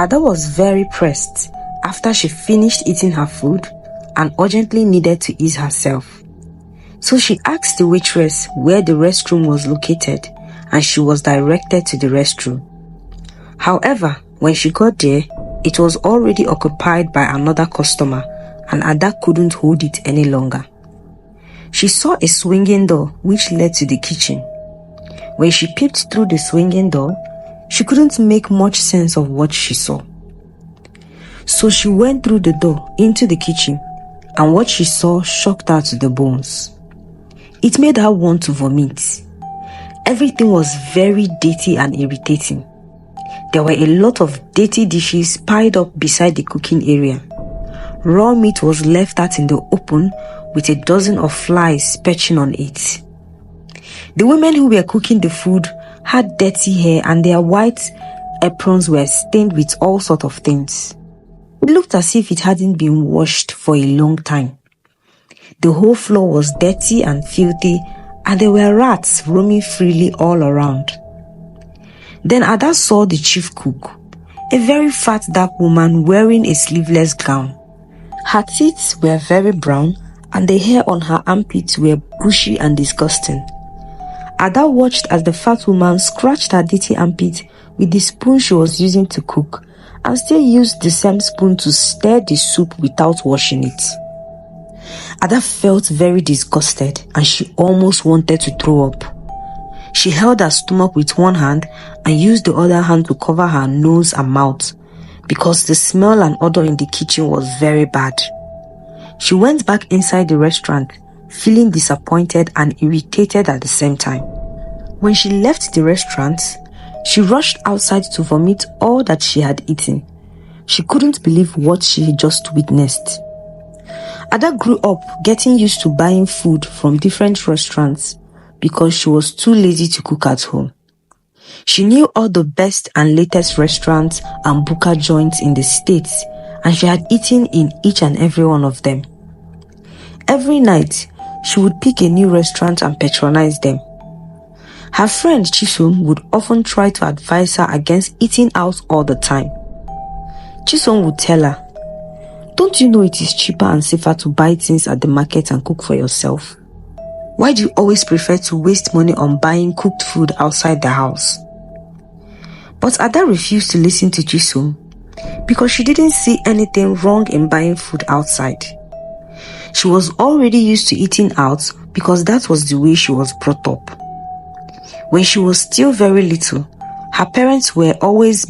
Ada was very pressed after she finished eating her food and urgently needed to ease herself. So she asked the waitress where the restroom was located and she was directed to the restroom. However, when she got there, it was already occupied by another customer and Ada couldn't hold it any longer. She saw a swinging door which led to the kitchen. When she peeped through the swinging door, she couldn't make much sense of what she saw. So she went through the door into the kitchen and what she saw shocked her to the bones. It made her want to vomit. Everything was very dirty and irritating. There were a lot of dirty dishes piled up beside the cooking area. Raw meat was left out in the open with a dozen of flies perching on it. The women who were cooking the food had dirty hair and their white aprons were stained with all sorts of things. It looked as if it hadn't been washed for a long time. The whole floor was dirty and filthy and there were rats roaming freely all around. Then Ada saw the chief cook, a very fat dark woman wearing a sleeveless gown. Her teeth were very brown and the hair on her armpits were bushy and disgusting. Ada watched as the fat woman scratched her dirty armpit with the spoon she was using to cook and still used the same spoon to stir the soup without washing it. Ada felt very disgusted and she almost wanted to throw up. She held her stomach with one hand and used the other hand to cover her nose and mouth because the smell and odor in the kitchen was very bad. She went back inside the restaurant feeling disappointed and irritated at the same time. When she left the restaurant, she rushed outside to vomit all that she had eaten. She couldn't believe what she had just witnessed. Ada grew up getting used to buying food from different restaurants because she was too lazy to cook at home. She knew all the best and latest restaurants and buka joints in the States and she had eaten in each and every one of them. Every night, she would pick a new restaurant and patronize them. Her friend Chisom would often try to advise her against eating out all the time. Chisom would tell her, "Don't you know it is cheaper and safer to buy things at the market and cook for yourself? Why do you always prefer to waste money on buying cooked food outside the house?" But Ada refused to listen to Chisom because she didn't see anything wrong in buying food outside. She was already used to eating out because that was the way she was brought up. When she was still very little, her parents were always